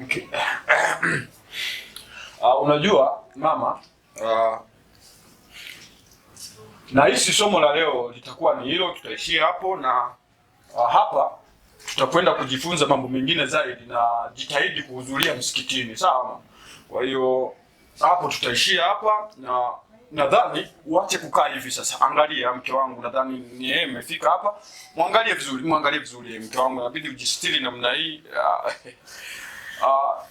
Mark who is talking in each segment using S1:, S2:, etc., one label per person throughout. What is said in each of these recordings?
S1: Okay. Unajua mama, na hisi somo la leo litakuwa ni hilo, tutaishia hapo na hapa tutakwenda kujifunza mambo mengine zaidi, na jitahidi kuhudhuria msikitini, sawa? Kwa hiyo hapo tutaishia hapa, na nadhani uache kukaa hivi sasa. Angalia mke wangu, nadhani ni yeye amefika hapa. Muangalie vizuri mke wangu, inabidi ujistiri namna hii.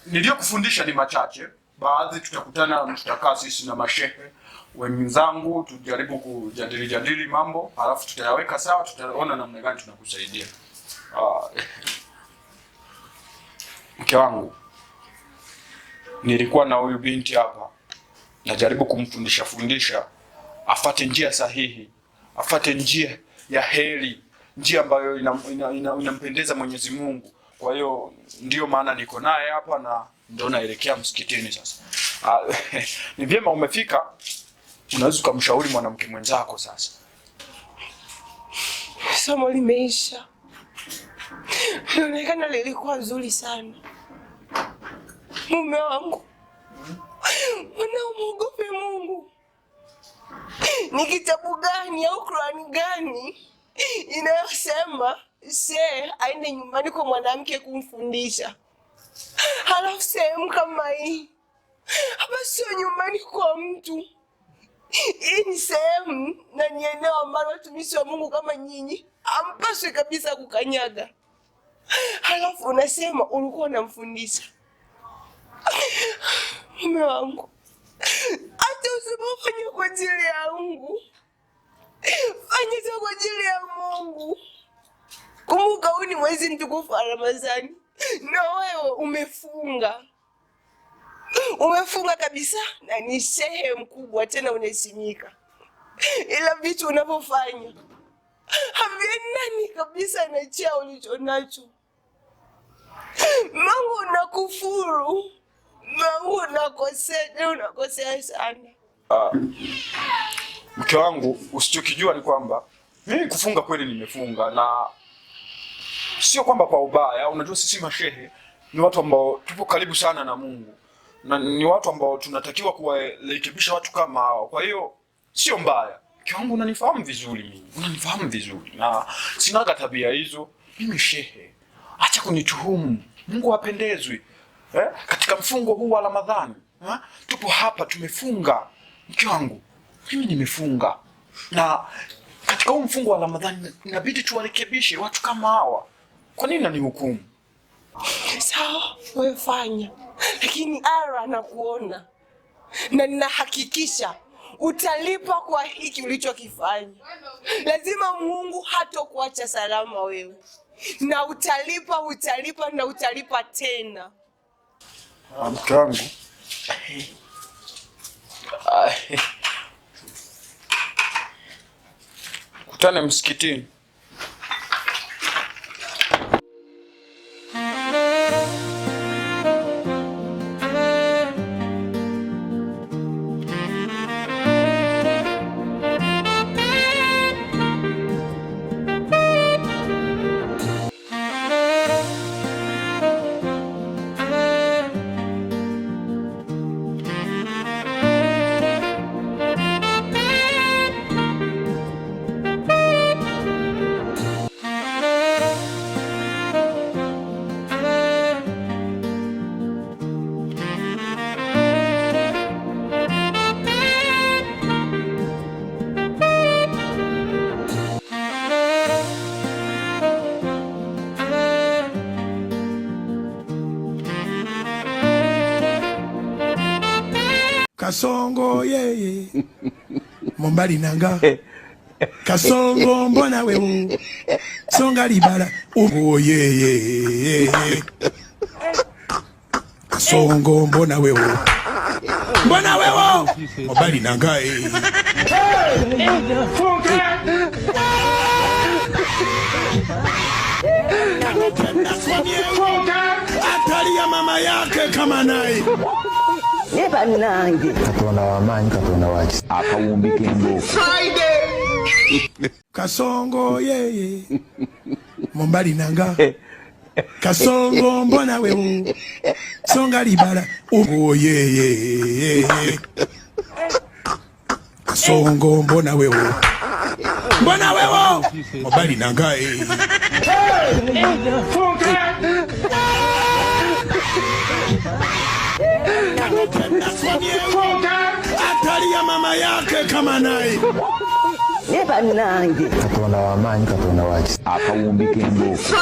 S1: Niliyokufundisha ni machache, baadhi tutakutana, tutakaa sisi na mashehe wenzangu tujaribu kujadili mambo, halafu tutayaweka sawa, tutaona namna gani tunakusaidia. Mke wangu, nilikuwa na huyu binti hapa, najaribu kumfundisha afate njia sahihi, afate njia ya heri, njia ambayo inampendeza Mwenyezi Mungu. Kwa hiyo ndio maana niko naye hapa na ndio naelekea msikitini sasa. Ni vyema umefika, unaweza kumshauri mwanamke mwenzako sasa.
S2: Somo limeisha. Inaonekana lilikuwa nzuri sana. Mume wangu, unamuogope Mungu? Ni kitabu gani au Qur'ani gani inayosema aende nyumbani kwa mwanamke kumfundisha? Halafu sehemu kama hii hapa sio nyumbani kwa mtu. Hii ni sehemu na ni eneo ambalo watumishi wa Mungu kama nyinyi hampaswi kabisa kukanyaga. Halafu unasema ulikuwa unamfundisha. Mume wangu, hata usipofanya kwa ajili yangu, fanya tu kwa ajili ya Mungu. Kumbuka huu ni mwezi mtukufu wa Ramadhani na wewe umefunga. Umefunga kabisa na ni shehe mkubwa tena unaheshimika. Ila vitu unavyofanya haviendani kabisa na cheo ulichonacho. Mungu unakufuru. Mungu unakosea sana.
S1: Mke wangu, usichokijua ni kwamba mimi kufunga kweli nimefunga, na sio kwamba kwa ubaya. Unajua sisi mashehe ni watu ambao tupo karibu sana na Mungu, na ni watu ambao tunatakiwa kuwarekebisha watu kama hao. Kwa hiyo sio mbaya. Mke wangu, unanifahamu vizuri, na sinaga tabia hizo. Mimi shehe, acha kunituhumu. Mungu hapendezwi. Katika mfungo huu wa Ramadhani, tupo hapa tumefunga. Mke wangu, mimi nimefunga, na katika huu mfungo wa Ramadhani inabidi tuwarekebishe watu kama hawa. Kwa nini nanihukumu?
S2: Sawa, wewe fanya, lakini Allah anakuona na ninahakikisha utalipa kwa hiki ulichokifanya. Lazima Mungu hatokuacha salama wewe, na utalipa tena.
S1: Mke wangu, kutane msikitini.
S3: Kasongo yeye Mombali nanga Kasongo mbona wewe Songa libala oh yeye Kasongo mbona wewe Mombali nanga Atali ya mama yake kama naye
S4: Neba nange
S5: Katonda wamanyi Katonda waki akawumbika emboko
S3: Kasongo yeye Mombali nanga Kasongo mbona wewe songa libala oye Kasongo mbona wewe mobali nangae Atali ya mama yake kama naye
S4: Neba nange
S5: Katonda w'amaanyi Katonda wa kisa akawumbika emboofu